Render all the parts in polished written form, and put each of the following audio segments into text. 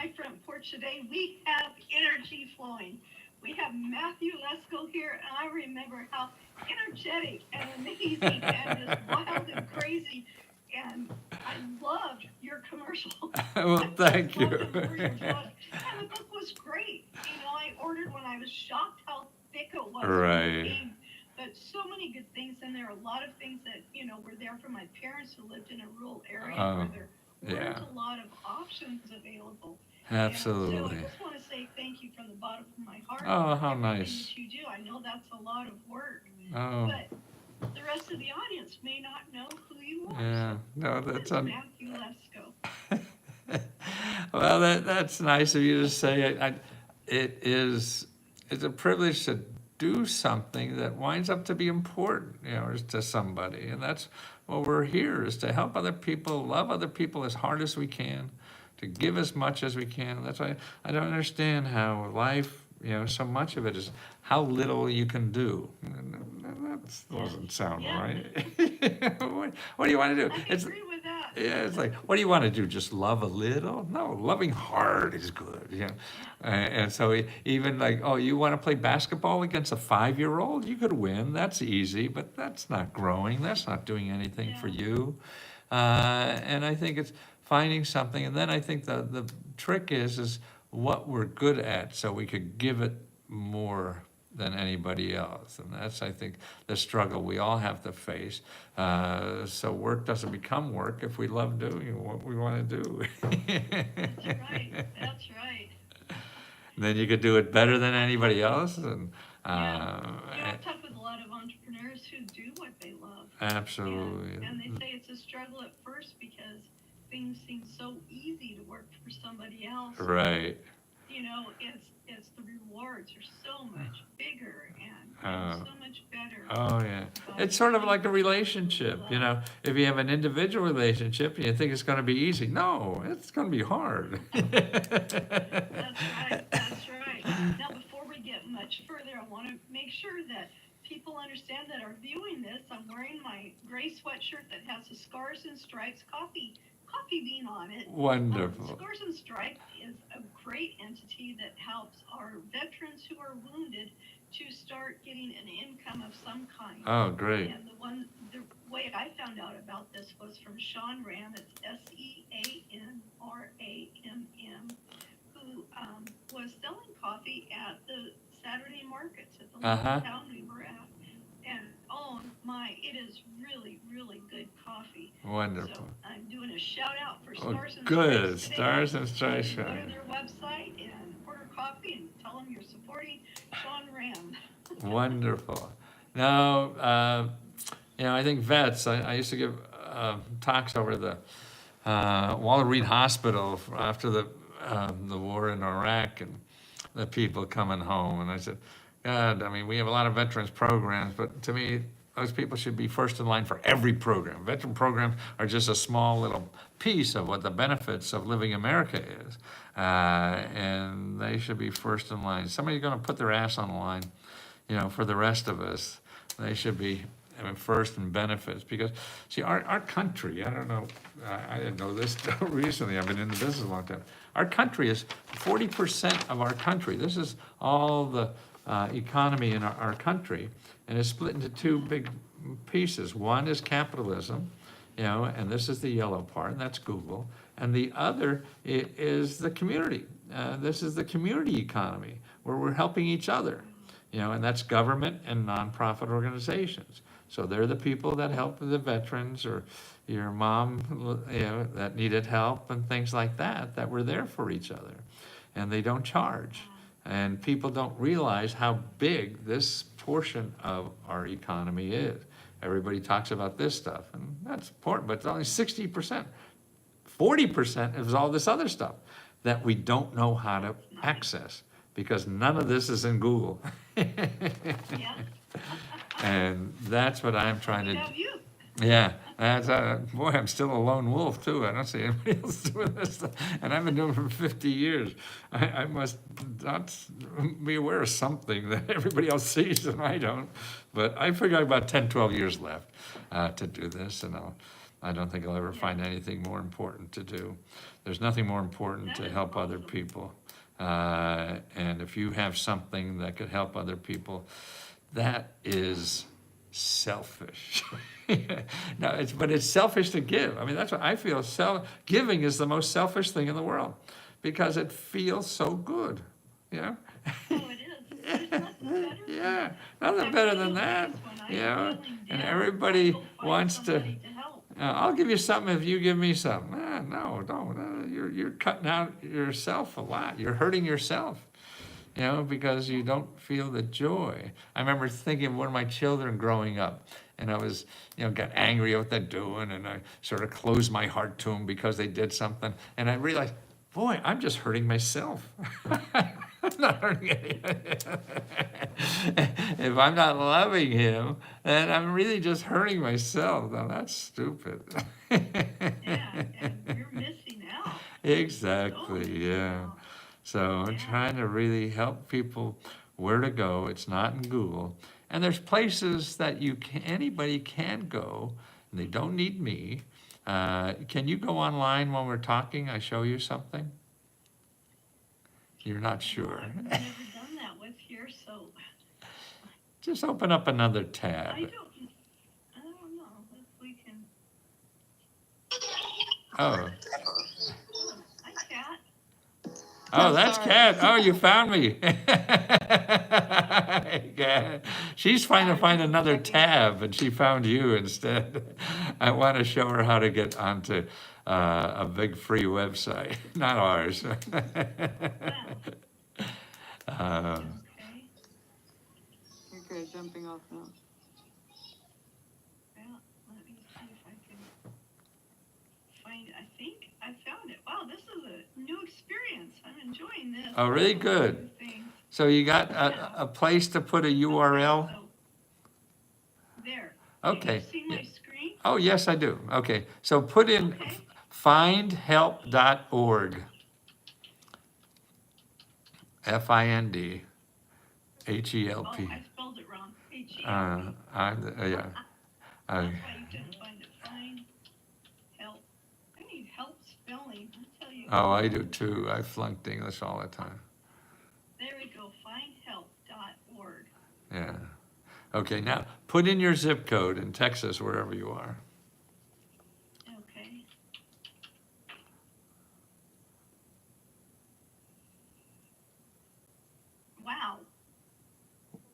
my front porch today, we have energy flowing. We have Matthew Lesko here, and I remember how energetic and amazing and just wild and crazy. And I loved your commercial. Well, I just thank you. loved the commercials. And the book was great. I ordered when I was shocked how thick it was when it Right. came. But so many good things in there. A lot of things that, were there for my parents who lived in a rural area where Oh, there weren't yeah, a lot of options available. And so I absolutely. just want to say thank you from the bottom of my heart Oh, for how everything nice. that you do. I know that's a lot of work, Oh, but the rest of the audience may not know who you are. yeah. So No, who that's is Matthew Lesko? well, that's nice of you to say. It is, it's a privilege to do something that winds up to be important, to somebody. And that's what we're here, is to help other people, love other people as hard as we can, to give as much as we can. That's why I don't understand how life, so much of it is how little you can do. That Yes. doesn't sound Yeah, right. What do you want to do? I agree with that. Yeah, it's like, what do you want to do? Just love a little? No, loving hard is good. And so even like, oh, you want to play basketball against a 5-year-old? You could win. That's easy, but that's not growing. That's not doing anything for Yeah. you. And I think it's finding something. And then I think the trick is what we're good at, so we could give it more than anybody else. And that's, I think, the struggle we all have to face. So work doesn't become work if we love doing what we want to do. That's right. That's right. Then you could do it better than anybody else. And Yeah. uh, I've talked with a lot of entrepreneurs who do what they love. absolutely. And they say it's a struggle at first because things seem so easy to work for somebody else. Right. It's the rewards are so much bigger and Uh, so much better. Oh, yeah. It's sort of like a relationship, If you have an individual relationship, you think it's going to be easy. No, it's going to be hard. That's right. That's right. Now, before we get much further, I want to make sure that people understand that are viewing this. I'm wearing my gray sweatshirt that has the Scars and Stripes coffee bean on it. Wonderful. Scars and Stripes is a great entity that helps our veterans who are wounded to start getting an income of some kind. Oh, great. And the way I found out about this was from Sean Ram. It's SEANRAMM, who was selling coffee at the Saturday markets at the little Uh-huh. town we were at. And oh my, it is really, really good coffee. So Wonderful. I'm doing a shout out for Oh, Stars and good. Stripes today. Stars and Stripes. Go to their website and order coffee and tell them you're supporting Sean Ram. Wonderful. Now, I think vets, I used to give talks over the Walter Reed Hospital after the war in Iraq and the people coming home. And I said, God, I mean, we have a lot of veterans programs, but to me, those people should be first in line for every program. Veteran programs are just a small little piece of what the benefits of living America is. And they should be first in line. Somebody's going to put their ass on the line, for the rest of us. They should be first in benefits because, see, our country, I don't know, I didn't know this till recently. I've been in the business a long time. Our country is 40% of our country. This is all the economy in our country, and it's split into two big pieces. One is capitalism, and this is the yellow part, and that's Google. And the other is the community. This is the community economy where we're helping each other, and that's government and nonprofit organizations. So they're the people that help the veterans or your mom, that needed help and things like that were there for each other. And they don't charge. And people don't realize how big this portion of our economy is. Everybody talks about this stuff, and that's important, but it's only 60%. 40% is all this other stuff that we don't know how to access because none of this is in Google. Yeah. And that's what I'm trying We to. have you. Yeah, that's boy, I'm still a lone wolf too. I don't see anybody else doing this stuff, and I've been doing it for 50 years. I must not be aware of something that everybody else sees and I don't. But I figure I've about 10, 12 years left to do this, and I don't think I'll ever find anything more important to do. There's nothing more important That to is help other awesome. people. And if you have something that could help other people, that is selfish. No, but it's selfish to give. I mean, that's what I feel. Giving is the most selfish thing in the world because it feels so good, you know? Oh, it is. There's nothing better than Yeah, that. nothing In better fact, than those that, days when I'm you know? feeling And down, I everybody go find wants to, somebody to help. I'll give you something if you give me something. No, don't. You're cutting out yourself a lot. You're hurting yourself, you know, because you don't feel the joy. I remember thinking of one of my children growing up, and I was, got angry at what they're doing, and I sort of closed my heart to them because they did something, and I realized, boy, I'm just hurting myself. I'm not hurting anybody. If I'm not loving him, then I'm really just hurting myself. Now that's stupid. Yeah, and you're missing out. Exactly, Totally missing yeah. out. So I'm Yeah. trying to really help people where to go. It's not in Google. And there's places that anybody can go, and they don't need me. Can you go online when we're talking? I show you something? You're not sure. I've never done that with here, so Just open up another tab. I don't know if we can. Oh, Hi, Cat. oh, that's Kat. Oh, you found me. Kat. She's trying to find another tab, and she found you instead. I want to show her how to get onto a big free website, not ours. Okay. You're good, jumping off now. Well, let me see if I can find. I think I found it. Wow, this is a new experience. I'm enjoying this. Oh, really good. New things. So you got a place to put a URL? Okay, so there. Okay. You see my screen? Oh, yes, I do. Okay, so put in Okay. findhelp.org. FINDHELP. Oh, I spelled it wrong. H-E-L-P. Yeah. That's why you couldn't find it. Find help. I need help spelling. I tell you. Oh, I do too. I flunked English all the time. There we go. Findhelp.org. Yeah. Okay, now put in your zip code in Texas, wherever you are. Okay. Wow.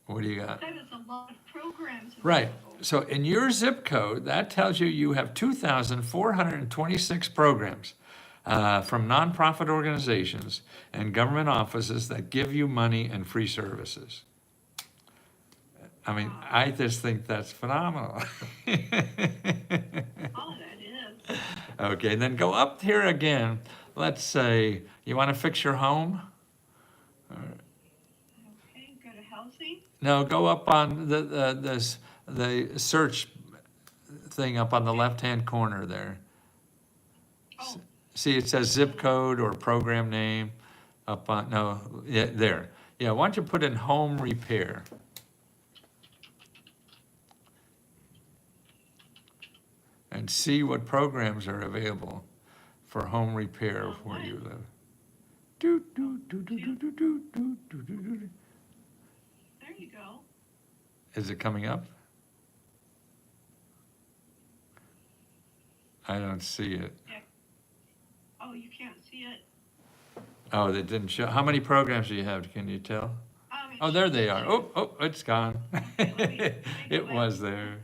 What do you got? That is a lot of programs. Right. available. So in your zip code, that tells you have 2,426 programs from nonprofit organizations and government offices that give you money and free services. I mean, I just think that's phenomenal. Oh, that is. Okay, then go up here again. Let's say you want to fix your home. Okay, go to housing. No, go up on the search thing up on the left-hand corner there. Oh, See, it says zip code or program name up on, no, yeah, there. Yeah, why don't you put in home repair? And see what programs are available for home repair where you live. Do, do, do, do, do, do, do, do, do, do, do. there you go. Is it coming up? I don't see it. Oh, you can't see it. Oh, they didn't show. How many programs do you have? Can you tell? Oh, there they are. Oh, it's gone. It was there.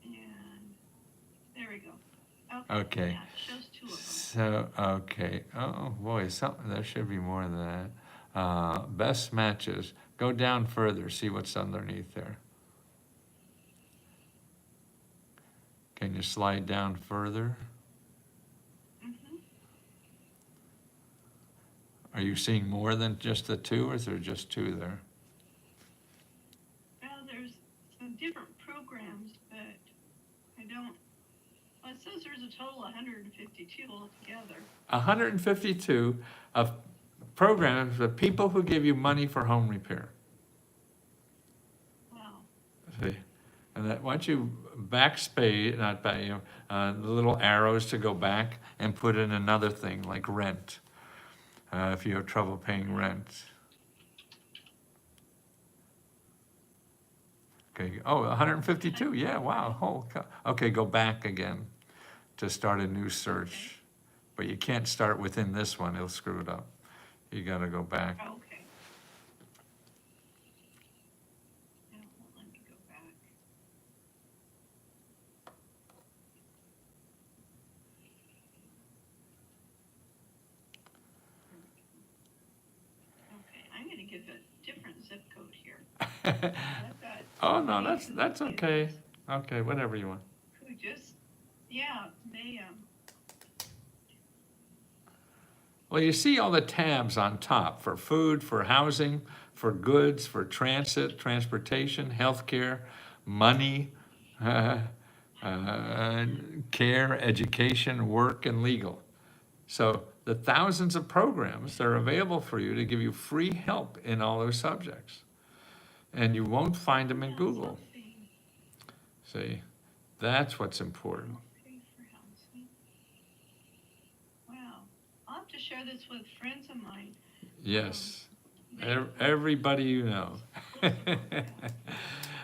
And there we go. Okay. Yeah, it shows two of them. So, okay. Oh, boy, there should be more than that. Best matches. Go down further, see what's underneath there. Can you slide down further? Mhm. Are you seeing more than just the two, or is there just two there? Well, there's some different programs, but I don't, well, it says there's a total of 152 altogether. 152 of programs of people who give you money for home repair. Wow. See? And that, why don't you backspace, not back, the little arrows to go back and put in another thing like rent, if you have trouble paying rent. Okay, oh, 152, yeah, wow, okay, go back again to start a new search. But you can't start within this one, it'll screw it up. You gotta go back. Okay. Now, let me go back. Okay, I'm gonna give a different zip code here. I've got Oh, no, that's somebody okay. Okay, whatever you want. Who just, yeah, they, Well, you see all the tabs on top for food, for housing, for goods, for transit, transportation, healthcare, money, care, education, work, and legal. So the thousands of programs that are available for you to give you free help in all those subjects. And you won't find them in yeah, Google. something. See, that's what's important. Pay for housing. Wow, I'll have to share this with friends of mine. Yes, They- everybody you know.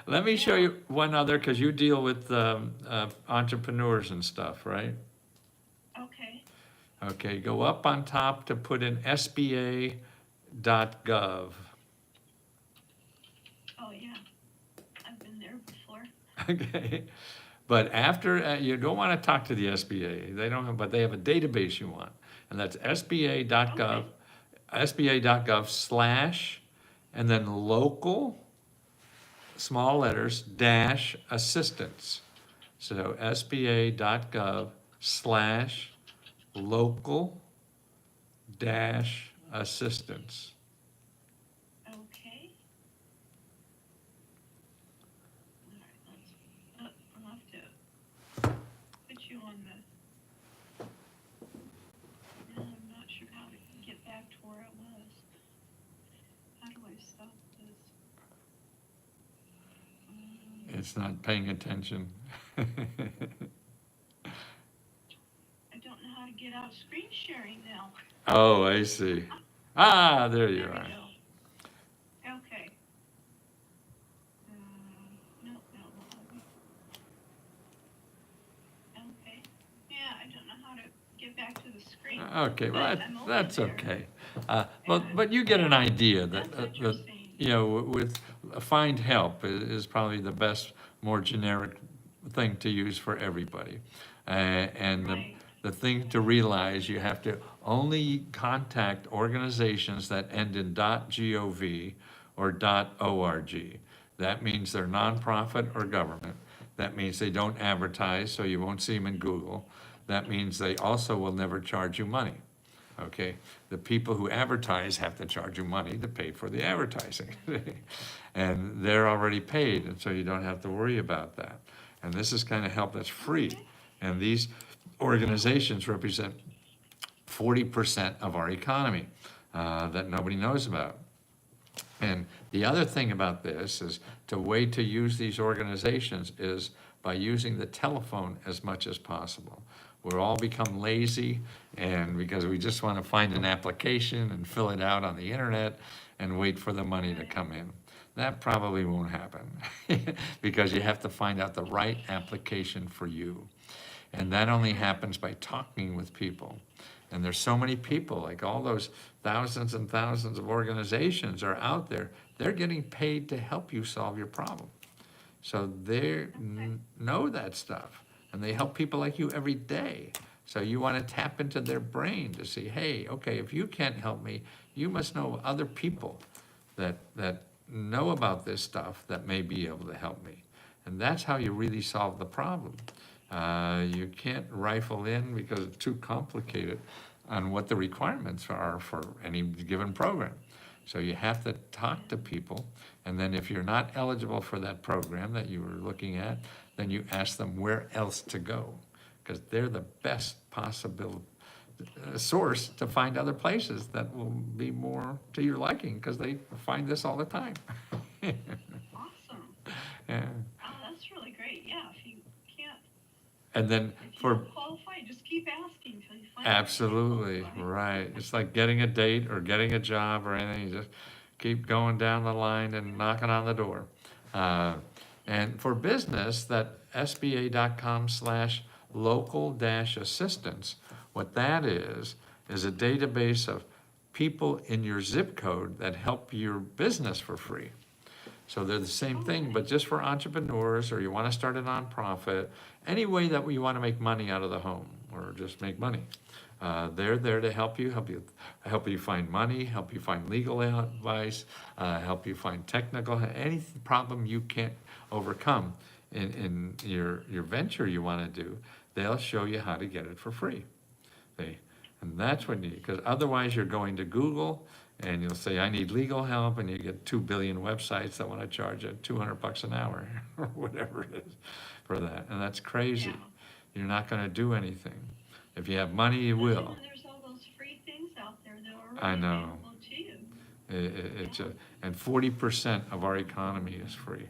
Let me show you one other, because you deal with entrepreneurs and stuff, right? Okay, Okay, go up on top to put in SBA.gov. oh, yeah, I've been there before. Okay, but after, you don't want to talk to the SBA. They don't have, but they have a database you want, and that's SBA.gov, SBA.gov/ and then local, small letters, dash assistance. So SBA.gov/ local dash assistance. Okay. All right, I'll have to put you on the, I'm not sure how to get back to where I was. How do I stop this? It's not paying attention. I don't know how to get out of screen sharing now. Oh, I see. Ah, there you There we are. go. Okay. No, won't let me. Okay. Yeah, I don't know how to get back to the screen. Okay, well, But I'm over that's there. okay. But you get an idea that, That's interesting. with find help is probably the best, more generic thing to use for everybody. And Right. the thing to realize, you have to only contact organizations that end in .gov or .org. That means they're nonprofit or government. That means they don't advertise, so you won't see them in Google. That means they also will never charge you money. Okay, the people who advertise have to charge you money to pay for the advertising. And they're already paid, and so you don't have to worry about that. And this is kind of help that's free. And these organizations represent 40% of our economy that nobody knows about. And the other thing about this is the way to use these organizations is by using the telephone as much as possible. We're all become lazy, and because we just want to find an application and fill it out on the internet and wait for the money to come in. That probably won't happen because you have to find out the right application for you. And that only happens by talking with people. And there's so many people, like all those thousands and thousands of organizations are out there. They're getting paid to help you solve your problem. So they know that stuff, and they help people like you every day. So you want to tap into their brain to see, hey, okay, if you can't help me, you must know other people that know about this stuff that may be able to help me. And that's how you really solve the problem. You can't rifle in because it's too complicated on what the requirements are for any given program. So you have to talk to people, and then if you're not eligible for that program that you were looking at, then you ask them where else to go, because they're the best possible source to find other places that will be more to your liking, because they find this all the time. Awesome. Yeah. Oh, that's really great. Yeah, if you And then If you for, don't qualify, just keep asking till you find out. absolutely, right. It's like getting a date or getting a job or anything. You just keep going down the line and knocking on the door. And for business, that sba.com/local-assistance, what that is a database of people in your zip code that help your business for free. So they're the same thing, but just for entrepreneurs, or you want to start a nonprofit, any way that we want to make money out of the home, or just make money. They're there to help you find money, help you find legal advice, help you find technical, any problem you can't overcome in your venture you want to do, they'll show you how to get it for free. And that's what you need, because otherwise you're going to Google and you'll say, I need legal help, and you get 2 billion websites that want to charge you $200 an hour, or whatever it is for that, and that's crazy. Yeah. You're not gonna do anything. If you have money, you will. And there's all those free things out there that are I really know. available to you. And 40% of our economy is free.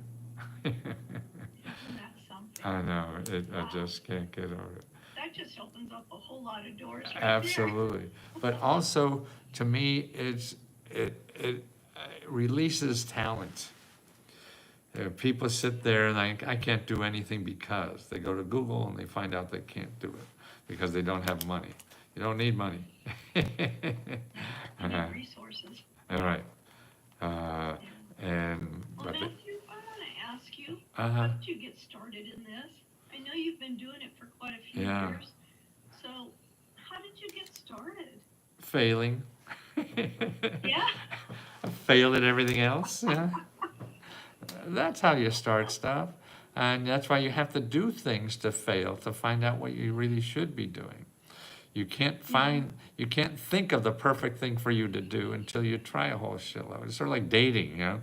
Isn't that something? I know, I just can't get over it. That just opens up a whole lot of doors right there. Absolutely. But also, to me, it releases talent. People sit there and I can't do anything because they go to Google and they find out they can't do it because they don't have money. You don't need money. You need resources. All right. Well, But Matthew, I want to ask you, Uh-huh. how did you get started in this? I know you've been doing it for quite a few Yeah. years. So, how did you get started? failing. Yeah? Fail at everything else, yeah. That's how you start stuff. And that's why you have to do things to fail, to find out what you really should be doing. You can't think of the perfect thing for you to do until you try a whole shitload. It's sort of like dating, you know?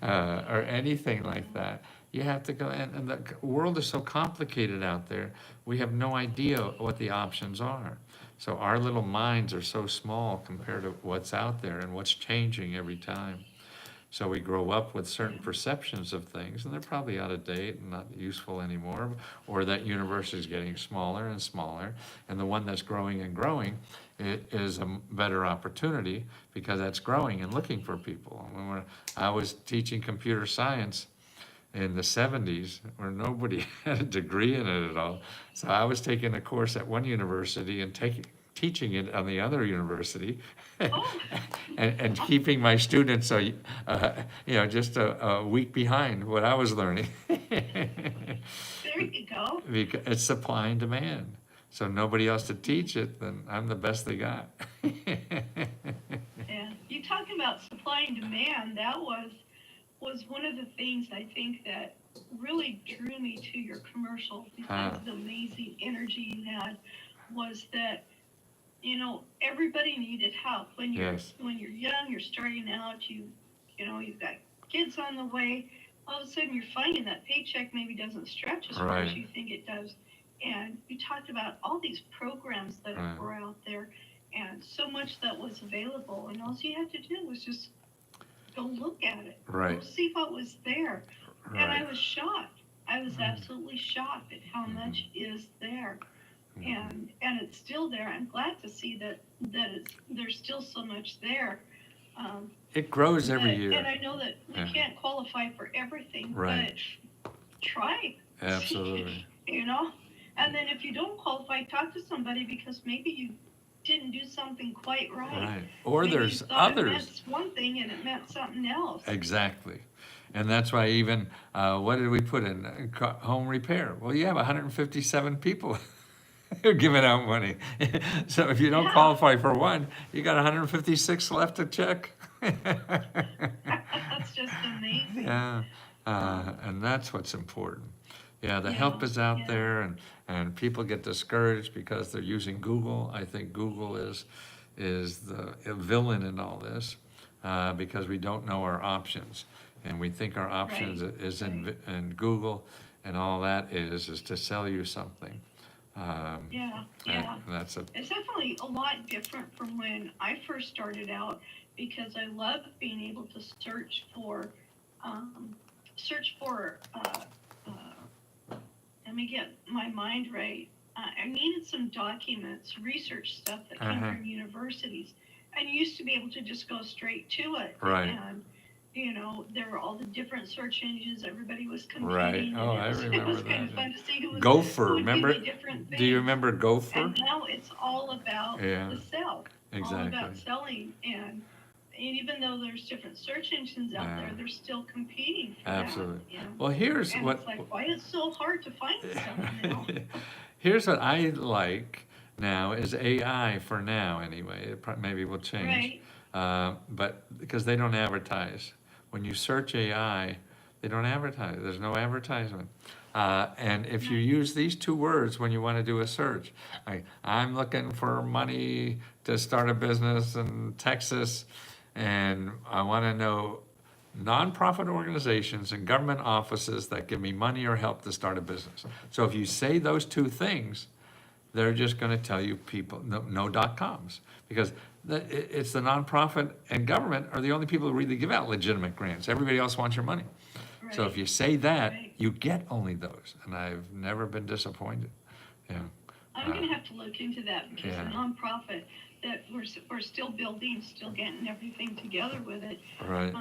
Or anything like that. You have to go, and the world is so complicated out there, we have no idea what the options are. So our little minds are so small compared to what's out there and what's changing every time. So we grow up with certain perceptions of things, and they're probably out of date and not useful anymore, or that universe is getting smaller and smaller, and the one that's growing and growing is a better opportunity because that's growing and looking for people. When I was teaching computer science in the 70s, where nobody had a degree in it at all, so I was taking a course at one university and teaching it on the other university, and keeping my students, just a week behind what I was learning. There you go. Because it's supply and demand. So nobody else to teach it, then I'm the best they got. Yeah. You talking about supply and demand, that was one of the things I think that really drew me to your commercial, because of the amazing energy you had, was that, everybody needed help. When you're young, you're starting out, you've got kids on the way, all of a sudden you're finding that paycheck maybe doesn't stretch as far as you think it does. And you talked about all these programs that were out there, and so much that was available, and all you had to do was just go look at it. Go see what was there. And I was shocked. I was absolutely shocked at how much is there. And it's still there. I'm glad to see that there's still so much there. It grows every year. And I know that we can't qualify for everything, but try. Absolutely. And then if you don't qualify, talk to somebody, because maybe you didn't do something quite right. Or maybe there's you thought others. It meant one thing and it meant something else. Exactly. And that's why even, what did we put in? Home repair. Well, you have 157 people who are giving out money. So if you don't qualify for one, you got 156 left to check. That's just amazing. Yeah, and that's what's important. Yeah, the help is out there, and people get discouraged because they're using Google. I think Google is the villain in all this, because we don't know our options. And we think our options is in Google, and all that is to sell you something. It's definitely a lot different from when I first started out, because I love being able to search for, and let me get my mind right. I needed some documents, research stuff that came from universities. And you used to be able to just go straight to it. Right. And, there were all the different search engines. Everybody was competing. Right. And Oh, I it remember was that. kind of fun to see who would Gopher, give me different things. do you remember Gopher? And now it's all about the sell. Exactly. All about selling. And even though there's different search engines out there, they're still competing for Absolutely. that. Well, here's and what. It's like, why is it so hard to find stuff now? Here's what I like now is AI for now anyway. Maybe will change. Right. But because they don't advertise. When you search AI, they don't advertise. There's no advertisement. And if you use these two words when you want to do a search, like I'm looking for money to start a business in Texas, and I want to know nonprofit organizations and government offices that give me money or help to start a business. So if you say those two things, they're just going to tell you people no .coms, because it's the nonprofit and government are the only people who really give out legitimate grants. Everybody else wants your money. Right. So if you say that, Right. you get only those, and I've never been disappointed. Yeah. I'm going to have to look into that because Yeah. the nonprofit that we're still building, still getting everything together with it. Right.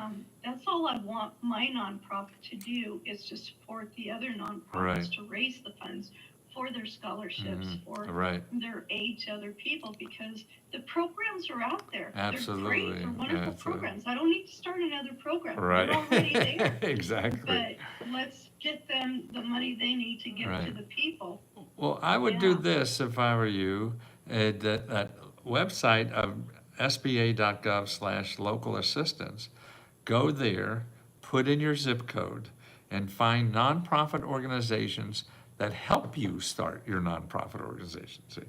That's all I want my nonprofit to do is to support the other nonprofits Right. to raise the funds for their scholarships, for Right. their aid to other people, because the programs are out there. Absolutely. They're great. They're wonderful Absolutely. programs. I don't need to start another program. Right. They're already there. Exactly. But let's get them the money they need to give to Right. the people. Well, I would do Yeah. this if I were you. That website of sba.gov/local assistance. Go there, put in your zip code, and find nonprofit organizations that help you start your nonprofit organization. See,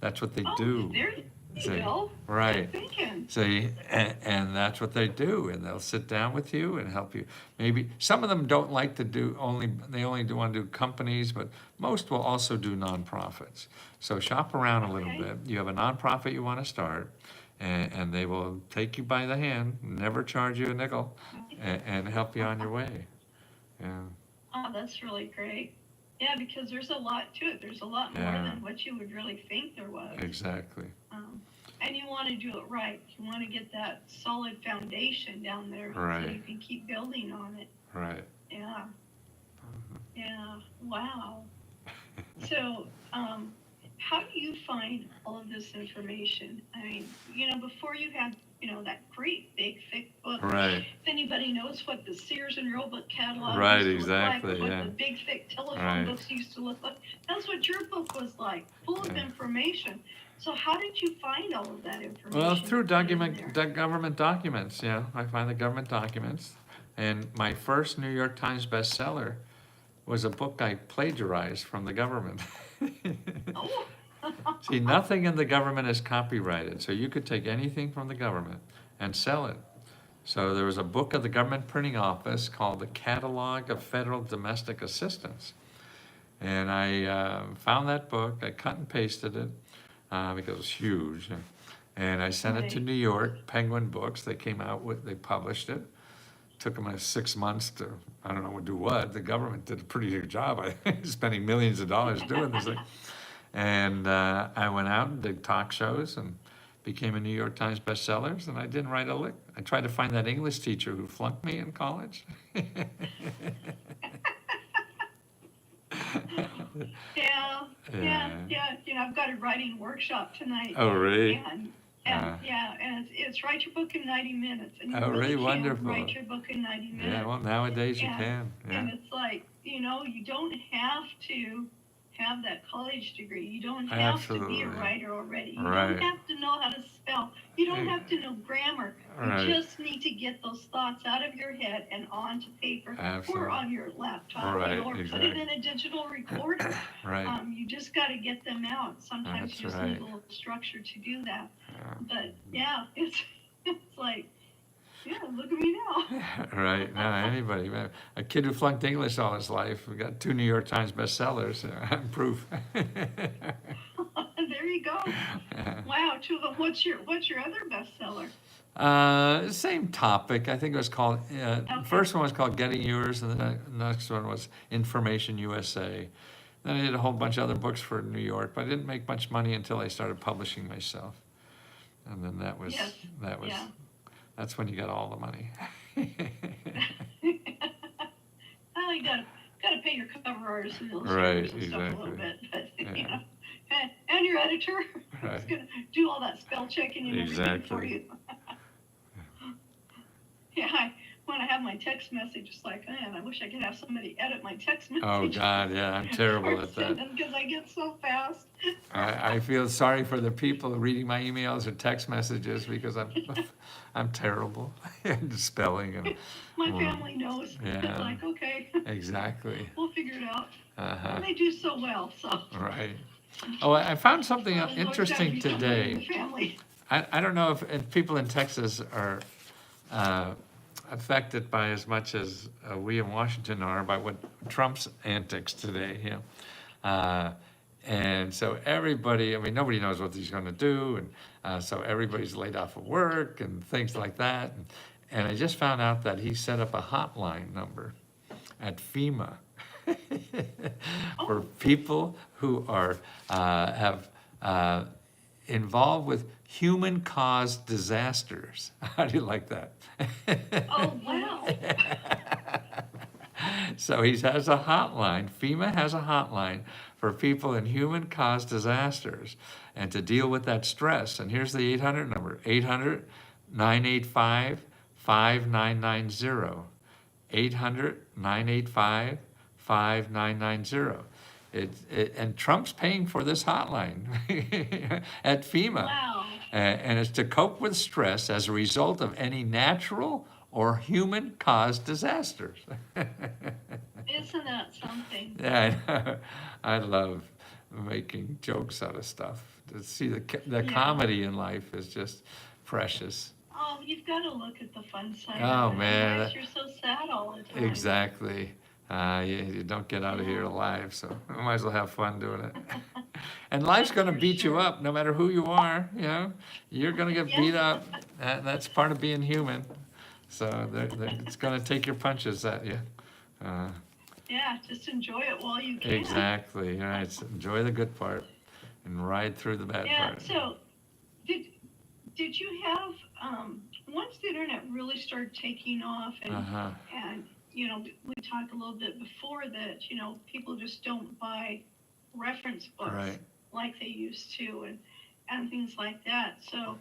that's what they do. There you See, go. right. Good thinking. See, and that's what they do, and they'll sit down with you and help you. Maybe some of them don't like to do they only want to do companies, but most will also do nonprofits. So shop around a little Okay. bit. You have a nonprofit you want to start, and they will take you by the hand, never charge you a nickel, and help you on your way. Yeah. Oh, that's really great. Yeah, because there's a lot to it. There's a lot more Yeah. than what you would really think there was. Exactly. And you want to do it right. You want to get that solid foundation down there Right. so you can keep building on it. Right. Yeah. Yeah. Wow. So, how do you find all of this information? I mean, before you had, that great big thick book. Right. If anybody knows what the Sears and Roebuck catalog Right, used to exactly, look like, or yeah. what the big thick telephone Right. books used to look like, that's what your book was like, full of Yeah. information. So how did you find all of that information? Well, through to put in there? government documents, yeah. I find the government documents. And my first New York Times bestseller was a book I plagiarized from the government. Oh. See, nothing in the government is copyrighted, so you could take anything from the government and sell it. So there was a book of the government printing office called the Catalog of Federal Domestic Assistance. And I found that book, I cut and pasted it, because it was huge. And I sent it to Right. New York, Penguin Books. They came out with, they published it. Took them 6 months to, I don't know, do what. The government did a pretty good job, spending millions of dollars doing this thing. And I went out and did talk shows and became a New York Times bestsellers, and I didn't write a lick. I tried to find that English teacher who flunked me in college. Yeah. I've got a writing workshop tonight. Oh, really? And it's write your book in 90 minutes. And you Oh, really? can Wonderful. write your book in 90 minutes. Yeah, well, nowadays you And- can. And Yeah. it's like, you don't have to have that college degree. You don't have to be Absolutely. a writer already. You Right. don't have to know how to spell. You don't have to know grammar. Right. You just need to get those thoughts out of your head and onto paper Absolutely. or on your laptop, Right, or exactly. put it in a digital recorder. Right. You just got to get them out. Sometimes That's you just right. need a little structure to do that. Yeah. But yeah, it's like, yeah, look at me now. Right. No, anybody. Man. A kid who flunked English all his life. We got 2 New York Times bestsellers. I'm proof. There you go. Wow, two of them. What's your other bestseller? Same topic. I think it was called, the first one was called Getting Yours, and the next one was Information USA. Then I did a whole bunch of other books for New York, but I didn't make much money until I started publishing myself. And then Yes, yeah. that's when you got all the money. Well, you gotta pay your cover artists and Right, illustrators and stuff a little exactly. bit, but, you Yeah. know, and your editor is Right. gonna do all that spell checking and everything for Exactly. you. Yeah, when I have my text message, it's like, man, I wish I could have somebody edit my text message. Oh, God, yeah, I'm terrible at that. Because I get so fast. I feel sorry for the people reading my emails or text messages because I'm terrible at spelling and. My family knows. Yeah. Like, okay, Exactly. we'll figure it out. Uh-huh. And they do so well, so. Right. Oh, I found something Well, there's always gotta interesting be somebody in the today. family. I don't know if people in Texas are affected by as much as we in Washington are by what Trump's antics today, you know. And so everybody, I mean, nobody knows what he's gonna do, and so everybody's laid off of work and things like that. And I just found out that he set up a hotline number at FEMA for people who are, have involved with human-caused disasters. How do you like that? Oh, wow. So he has a hotline, FEMA has a hotline for people in human-caused disasters and to deal with that stress. And here's the 800 number, 800-985-5990. 800-985-5990. And Trump's paying for this hotline at FEMA. Wow. And it's to cope with stress as a result of any natural or human-caused disasters. Isn't that something? Yeah, I know. I love making jokes out of stuff. To see the Yeah. comedy in life is just precious. Oh, you've got to look at the fun side. Oh, of it. man, Otherwise that- you're so sad all the time. Exactly. You don't get out of here alive, so I might as well have fun doing it. And life's gonna For beat you sure. up, no matter who you are, you know? You're gonna get Yeah. beat up, that's part of being human. So it's gonna take your punches at you. Yeah, just enjoy it while you can. Exactly, right, so enjoy the good part and ride through the bad Yeah, part. so did you have, once the internet really started taking off Uh-huh, and, you know, we talked a little bit before that, you know, people just don't buy reference books right. like they used to and things like that. So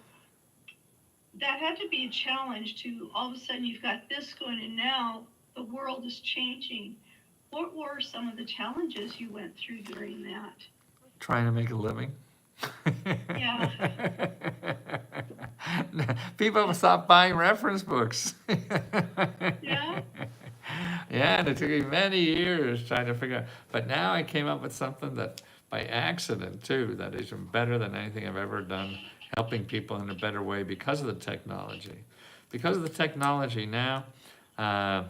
that had to be a challenge to all of a sudden you've got this going and now the world is changing. What were some of the challenges you went through during that? Trying to make a living. Yeah. People stopped buying reference books. Yeah? Yeah, and it took me many years trying to figure out. But now I came up with something that, by accident too, that is better than anything I've ever done, helping people in a better way because of the technology. Because of the technology now, I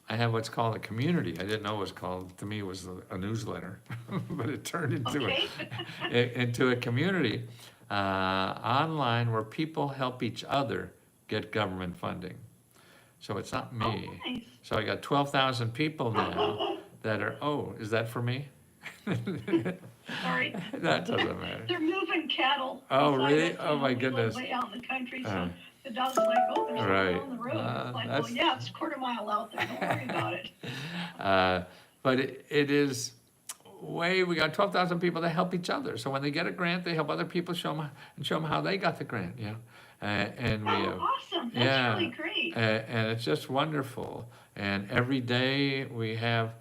have what's called a community. I didn't know it was called, to me it was a newsletter, but it turned into Okay. into a community online where people help each other get government funding. So it's not me. Oh, nice. So I got 12,000 people now that are, oh, is that for me? Sorry. That doesn't matter. They're moving cattle. Oh, beside really? us, Oh, you my know, we live goodness. way out in the country, so Uh, the dog's like, oh, there's someone right. on the road. It's like, That's- well, yeah, it's a quarter mile out there. Don't worry about it. But it is we got 12,000 people that help each other. So when they get a grant, they help other people show them how they got the grant, you know. And we Oh, awesome. That's yeah. really great. And it's just wonderful. And every day we have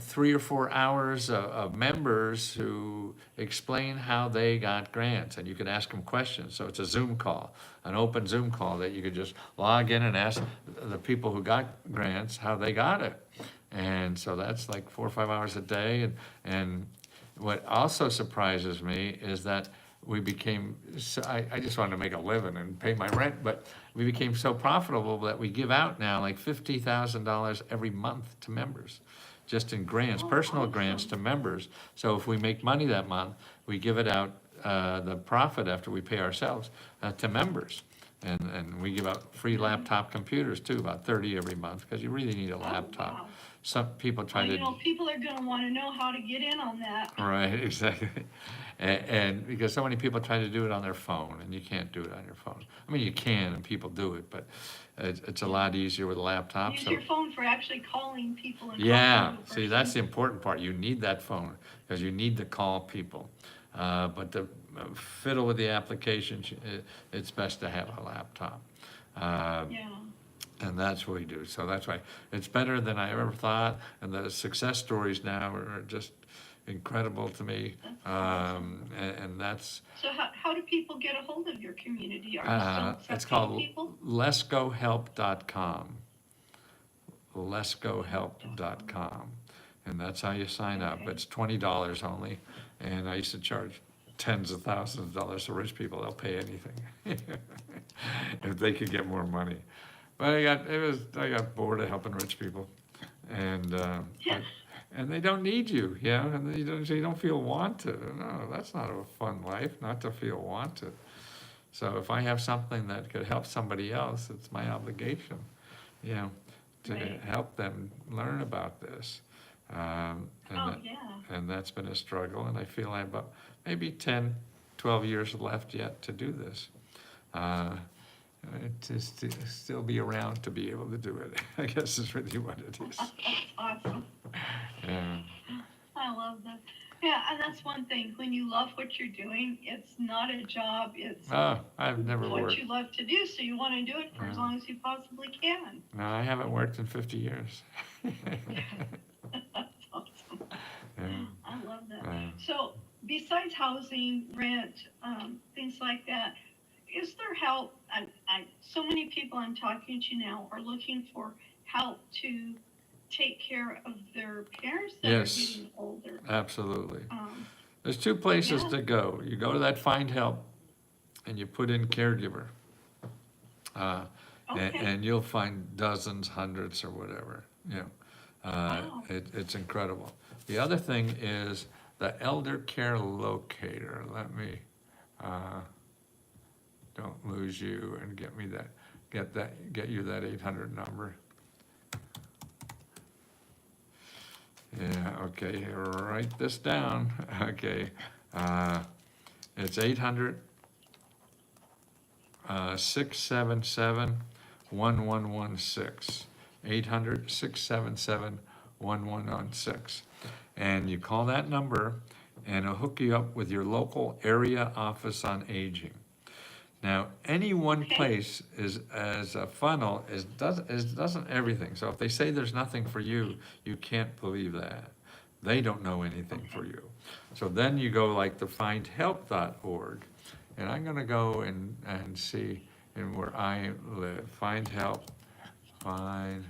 3 or 4 hours of members who explain how they got grants, and you can ask them questions. So it's a Zoom call, an open Zoom call that you could just log in and ask the people who got grants how they got it. And so that's like 4 or 5 hours a day. And what also surprises me is that we became, I just wanted to make a living and pay my rent, but we became so profitable that we give out now like $50,000 every month to members, just in grants, personal grants to members. So if we make money that month, we give it out, the profit after we pay ourselves, to members. And we give out free laptop computers too, about 30 every month, because you really need a laptop. Wow. some people try Well, to. you know, people are gonna wanna know how to get in on that. Right, exactly. And because so many people try to do it on their phone, and you can't do it on your phone. I mean, you can, and people do it, but it's a lot easier with a laptop, Use so. your phone for actually calling people and Yeah, talking to a see, that's the person. important part. You need that phone, because you need to call people. But to fiddle with the applications, it's best to have a laptop. Yeah, And that's what we do, so that's why, it's better than I ever thought, and the success stories now are just incredible to me. that's awesome. And that's, So how do people get a hold of your community? Are you still it's accepting called people? lescohelp.com. lescohelp.com, and that's how you sign up. Okay. It's $20 only, and I used to charge tens of thousands of dollars to rich people. They'll pay anything if they could get more money. But I got bored of helping rich people, and Yeah. and they don't need you, and you don't feel wanted. No, that's not a fun life, not to feel wanted. So if I have something that could help somebody else, it's my obligation, to Right. help them learn about this. Yeah. And that's been a struggle, and I feel I have about maybe 10, 12 years left yet to do this. To still be around to be able to do it, I guess is really what it is. That's awesome. Yeah. I love that. Yeah, and that's one thing. When you love what you're doing, it's not a job. It's Oh, I've never what worked. you love to do, so you want to do it for as long as you possibly can. No, I haven't worked in 50 years. That's awesome. Yeah. I love that. Yeah. So besides housing, rent, things like that, is there help? So many people I'm talking to now are looking for help to take care of their parents that Yes. are getting older. Absolutely. Um, There's two places Yeah. to go. You go to that Find Help, and you put in caregiver. Okay. And you'll find dozens, hundreds, or whatever, Wow. It's incredible. The other thing is the Elder Care Locator. Let me, don't lose you and get you that 800 number. Yeah, okay, write this down, okay. It's 800 677-1116. 800-677-1116. And you call that number, and it'll hook you up with your local area office on aging. Now, any one Okay. place is, as a funnel, doesn't everything. So if they say there's nothing for you, you can't believe that. They don't know anything for you. So then you go like to findhelp.org, and I'm gonna go and see in where I live, findhelp.org.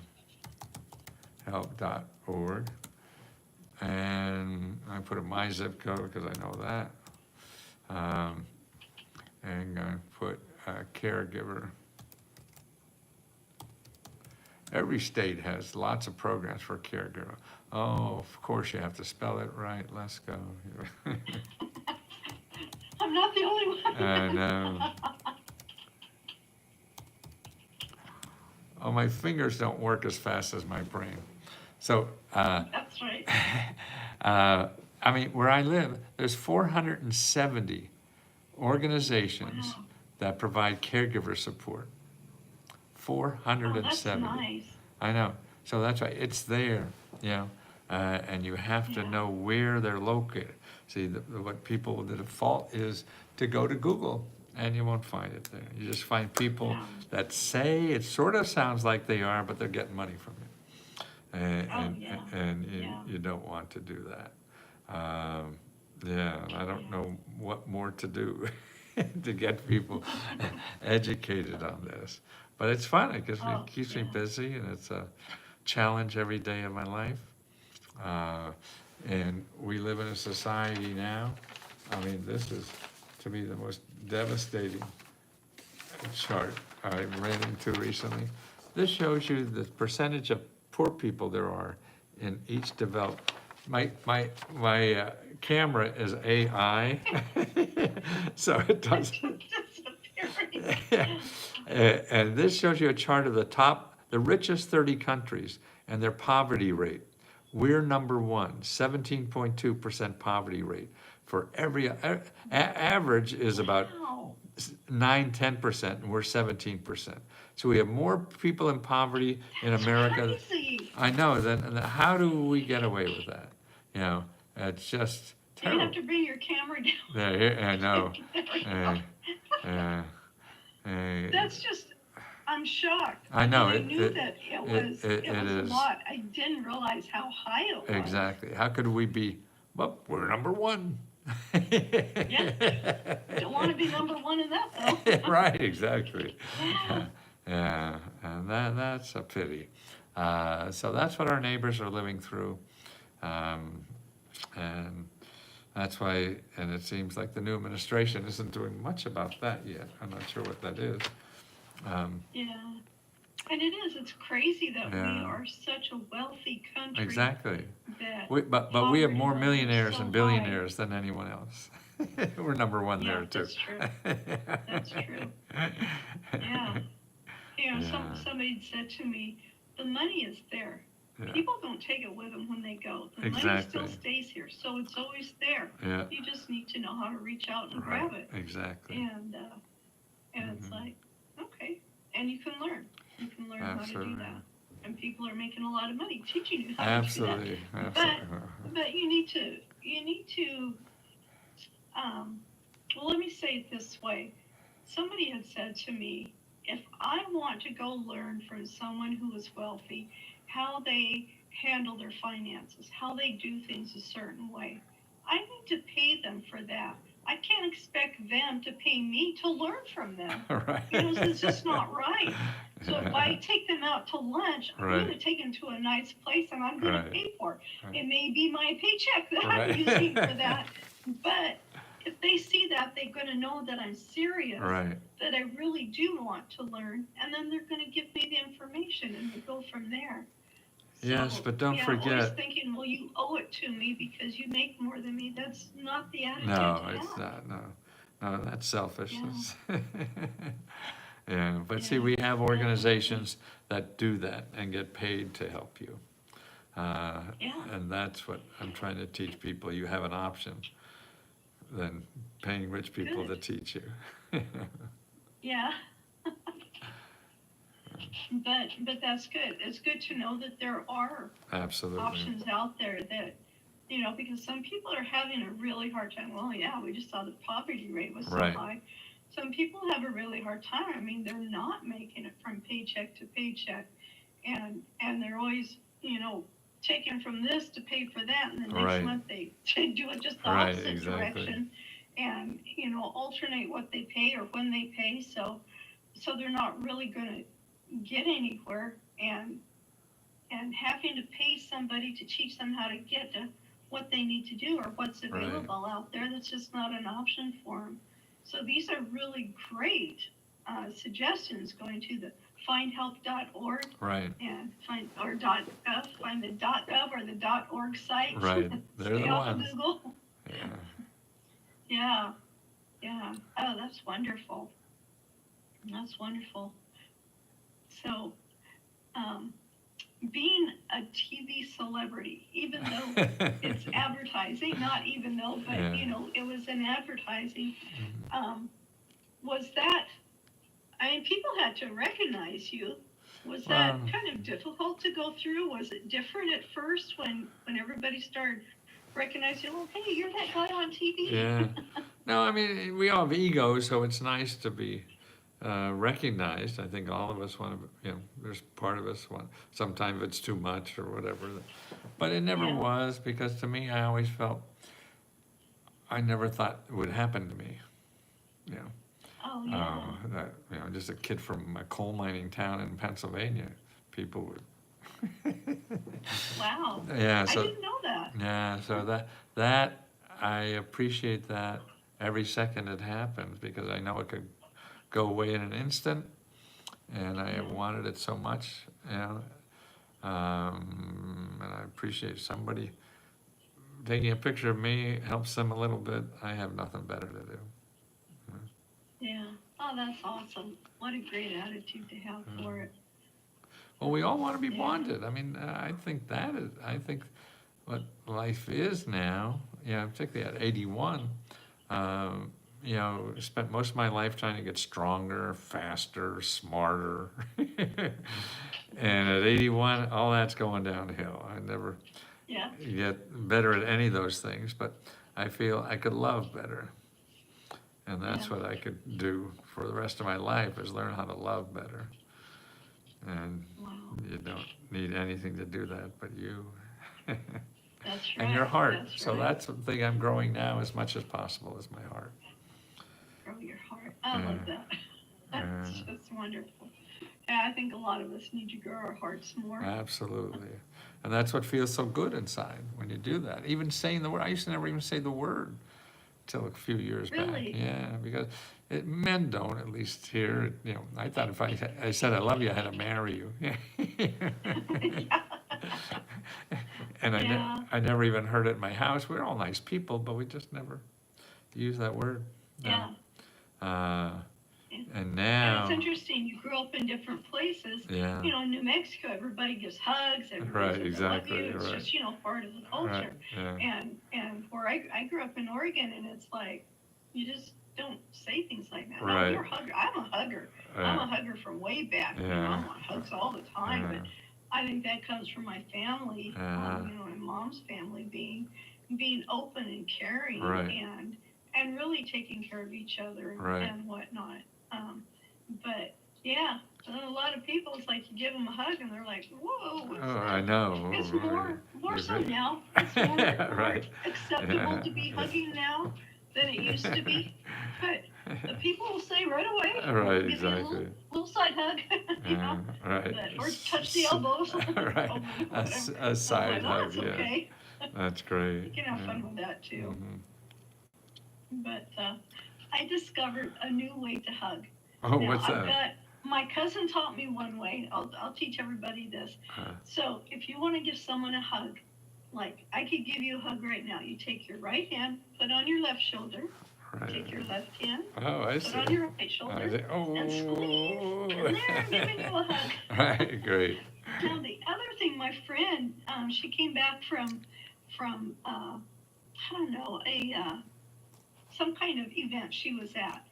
And I put in my zip code because I know that. And I'm gonna put caregiver. Every state has lots of programs for caregiver. Oh, of course you have to spell it right, Lesko. I'm not the only one. I know. Oh, my fingers don't work as fast as my brain. So, That's right. I mean, where I live, there's 470 organizations Wow. that provide caregiver support. Oh, that's 470. nice. I know. So that's why it's there, and you have to Yeah. know where they're located. See, the default is to go to Google, and you won't find it there. You just find people Yeah. that say it sort of sounds like they are, but they're getting money from you. Yeah. And Yeah. you don't want to do that. Yeah, I don't know what more to do to get people educated on this. But it's fun, because Oh, it keeps me yeah. busy, and it's a challenge every day of my life. And we live in a society now, I mean, this is, to me, the most devastating chart I ran into recently. This shows you the percentage of poor people there are in each developed. My camera is AI, so it doesn't. Disappearing. And this shows you a chart of the richest 30 countries and their poverty rate. We're number one, 17.2% poverty rate. For every, average is about Wow. 9-10%, and we're 17%. So we have more people in poverty in That's America. crazy. I know, then how do we get away with that? You know, it's just You're gonna terrible. have to bring your camera down. Yeah, I know. There we Uh, go. uh, uh, That's just, I'm shocked. I know, I knew that it was it a is. lot. I didn't realize how high it was. Exactly. How could we be, well, we're number one. Yeah. Don't want to be number one in that though. Right, exactly. Yeah. Yeah, and that's a pity. So that's what our neighbors are living through. And that's why, and it seems like the new administration isn't doing much about that yet. I'm not sure what that is. Yeah. And it is, it's crazy that we Yeah. are such a wealthy country. Exactly. That But we have more poverty level is millionaires so and high. billionaires than anyone else. We're number one Yeah, there too. that's true. That's true. Yeah. You know, Yeah. somebody said to me, the money is there. Yeah. People don't take it with them when they go. The money Exactly. still stays here, so it's always there. Yeah. You just need to know how to reach out and Right. grab it. Exactly. And it's like, okay, and you can learn. You can learn how to Absolutely. do that. And people are making a lot of money teaching you how Absolutely. to do that. Absolutely. But you need to, well, let me say it this way. Somebody had said to me, if I want to go learn from someone who is wealthy, how they handle their finances, how they do things a certain way, I need to pay them for that. I can't expect them to pay me to learn from them. Right. You know, it's just not right. So if I take them out to lunch, I'm Right. going to take them to a nice place and I'm going Right. to pay for it. Right. It may be my paycheck that Right. I'm using for that, but if they see that, they're going to know that I'm serious, Right. that I really do want to learn, and then they're going to give me the information and we go from there. Yes, but don't Always forget. thinking, well, you owe it to me because you make more than me. That's not the attitude No, to it's have. not. No, that's selfishness. Yeah, but see, Yeah. we have organizations that do that and get paid to help you. Yeah. And that's what I'm trying to teach people. You have an option than paying rich people to Good. teach you. Yeah. But that's good. It's good to know that there are Absolutely. options out there that, you know, because some people are having a really hard time. Well, yeah, we just saw the poverty rate was so Right. high. Some people have a really hard time. I mean, they're not making it from paycheck to paycheck, and they're always, you know, taking from this to pay for that, and the next Right. month they do it just the Right, opposite exactly. direction, and you know, alternate what they pay or when they pay. So they're not really going to get anywhere, and having to pay somebody to teach them how to get to what they need to do or what's available out there, that's just not an option for them. So these are really great suggestions, going to the findhelp.org Right. and find the .gov or the .org site. Right. They're Stay the off of ones. Google. Yeah. Yeah. Oh, that's wonderful. That's wonderful. So, being a TV celebrity, even though it's advertising, not even though, but Yeah. you know, it was in advertising, was that, I mean, people had to recognize you. Was that Well- kind of difficult to go through? Was it different at first when everybody started recognizing, oh, hey, you're that guy on TV? Yeah. No, I mean, we all have egos, so it's nice to be recognized. I think all of us want to, you know, there's part of us want, sometimes it's too much or whatever. But it never Yeah. was, because to me, I always felt, I never thought it would happen to me. You know, Oh, yeah. that, you know, just a kid from a coal mining town in Pennsylvania, people would. Wow. Yeah, I so. didn't know that. Yeah, so that I appreciate that every second it happens, because I know it could go away in an instant, and I have wanted it so much, you know. And I appreciate somebody taking a picture of me, helps them a little bit. I have nothing better to do. Yeah. Oh, that's awesome. What a great attitude to have for it. Well, we all want to be Yeah. bonded. I mean, I think what life is now, particularly at 81, spent most of my life trying to get stronger, faster, smarter. And at 81, all that's going downhill. I never Yeah. get better at any of those things, but I feel I could love better. And that's Yeah. what I could do for the rest of my life, is learn how to love better. And Wow. you don't need anything to do that but you. That's right. And your heart. That's So right. that's the thing I'm growing now as much as possible, is my heart. Grow your heart. I love that. That's Yeah. just wonderful. Yeah, I think a lot of us need to grow our hearts more. Absolutely. And that's what feels so good inside when you do that. Even saying the word, I used to never even say the word till a few years back. Really? Yeah, because men don't, at least here. I thought if I said I love you, I had to marry you. Yeah. And Yeah. I never even heard it in my house. We're all nice people, but we just never use that word. No. Yeah. And And now, it's interesting, you grew up in different places. yeah, In New Mexico, everybody gives hugs, everybody right, says, I love exactly, you. It's right. just, part of the culture. right, yeah, And where I grew up in Oregon, and it's like, you just don't say things like that. Right. No, you're a hugger. I'm a hugger. I'm a hugger from way back. Yeah. I want hugs all the time. yeah, But I think that comes from my family, Yeah. my mom's family being open and caring Right. and really taking care of each other Right. and whatnot. But yeah, a lot of people, it's like you give them a hug and they're like, whoa. What's Oh, that? I know. It's right. more You're so right. now. It's more Right. acceptable Yeah. to be hugging now than it used to be. But the people will say right away, Right, give you a exactly. little side hug, Yeah, right. or touch the elbows. Right. A side well, hug, that's yeah. okay. That's great. You can have yeah. fun with that too. Mhm. But I discovered a new way to hug. Oh, Now, what's that? my cousin taught me one way. I'll teach everybody this. Uh, So if you want to give someone a hug, like I could give you a hug right now. You take your right hand, put on your left shoulder, take right. your left hand, Oh, I put see. on your right I shoulder, see. Oh. and squeeze. And there, I'm giving you a hug. Right, great. Now the other thing, my friend, she came back from I don't know, some kind of event she was at.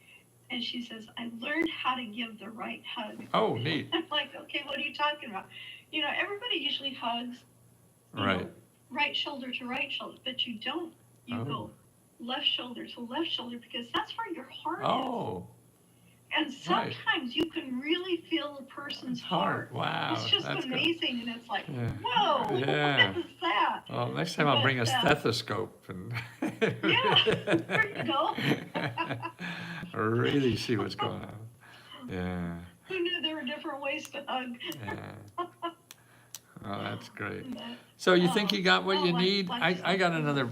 And she says, I learned how to give the right hug. Oh, neat. I'm like, okay, what are you talking about? Everybody usually hugs, Right. right shoulder to right shoulder, but you don't. You Oh. go left shoulder to left shoulder because that's where your heart is. Oh, And sometimes you can really feel the person's heart. Wow. It's just that's good. amazing, and it's like, Yeah. whoa, Yeah. what is that? Well, next time I'll bring a But, stethoscope and Yeah, there you go. really see what's going on. Yeah, Who knew there were different ways to hug? yeah. Oh, that's great. But, So you think you got what you like- need? like I got another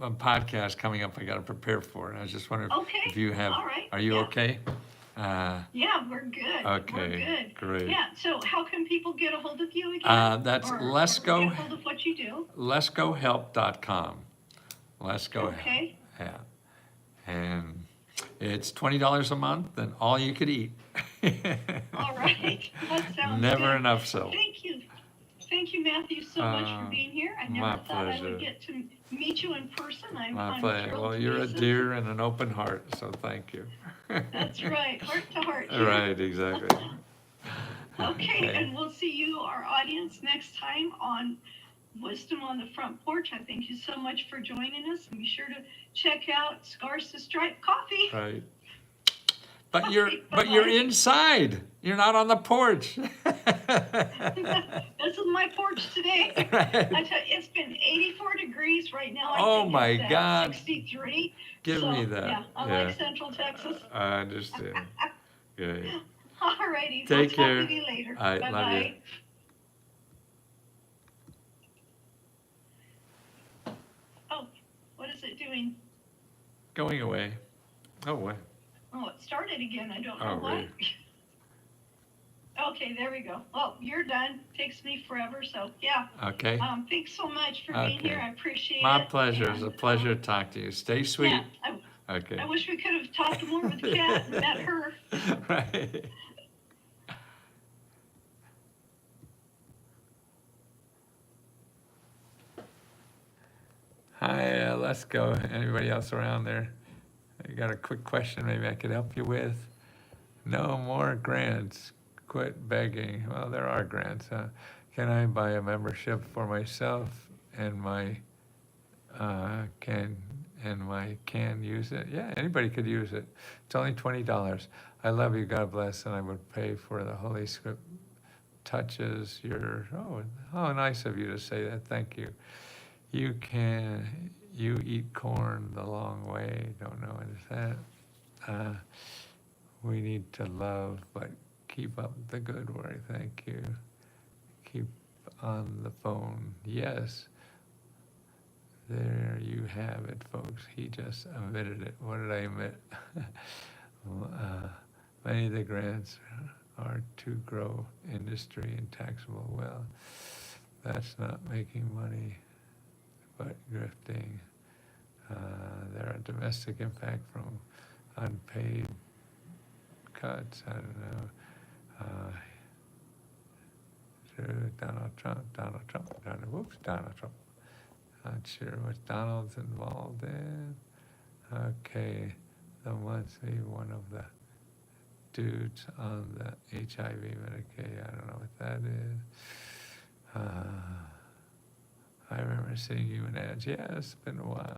a podcast coming up I got to prepare for, and I was just wondering Okay, if you have. all right, Are you yeah. okay? Yeah, we're good. Okay, We're good. great. Yeah, so how can people get a hold of you again? That's Or Lesko. get a hold of what you do? LeskoHelp.com. Lesko. Okay. Yeah. And it's $20 a month and all you could eat. All right. That sounds Never good. enough so. Thank you. Thank you, Matthew, so much for being here. I never my thought I pleasure. would get to meet you in person. My I'm pleasure. thrilled Well, to you're a visit. dear and an open heart, so thank you. That's right, heart to heart. Right, exactly. Okay, and we'll see you, our audience, next time on Wisdom on the Front Porch. I thank you so much for joining us, and be sure to check out Scars to Stripe Coffee. Right. But you're inside. You're not on the porch. This is my porch today. Right. I tell you, it's been 84 degrees right now. I Oh think my it's at God. 63. Give So, me that. Yeah, I Yeah. like Central Texas. I understand. Good. All righty. Take We'll care. talk with you later. All right, love Bye-bye. you. Oh, what is it doing? Going away. Oh, what? Oh, it started again. I don't Oh, know why. really? Okay, there we go. Well, you're done. Takes me forever, so yeah. Okay. Thanks so much for being Okay. here. I appreciate My it. pleasure. It's a And, pleasure to talk to you. Stay sweet. Yeah, Okay. I wish we could have talked more with Kat and met her. Right. Hi, Lesko. Anybody else around there? You got a quick question maybe I could help you with? No more grants. Quit begging. Well, there are grants. Can I buy a membership for myself and my can use it? Yeah, anybody could use it. It's only $20. I love you. God bless, and I would pay for the Holy Script touches your. Oh, how nice of you to say that. Thank you. You eat corn the long way. Don't know what is that. We need to love, but keep up the good work. Thank you. Keep on the phone. Yes. There you have it, folks. He just omitted it. What did I omit? Many of the grants are to grow industry and taxable wealth. That's not making money, but grifting. There are domestic impact from unpaid cuts. I don't know. Through Donald Trump. Donald Trump. Not sure what Donald's involved in. Okay, the monthly one of the dudes on the HIV Medicaid. I don't know what that is. I remember seeing you in ads. Yeah, it's been a while.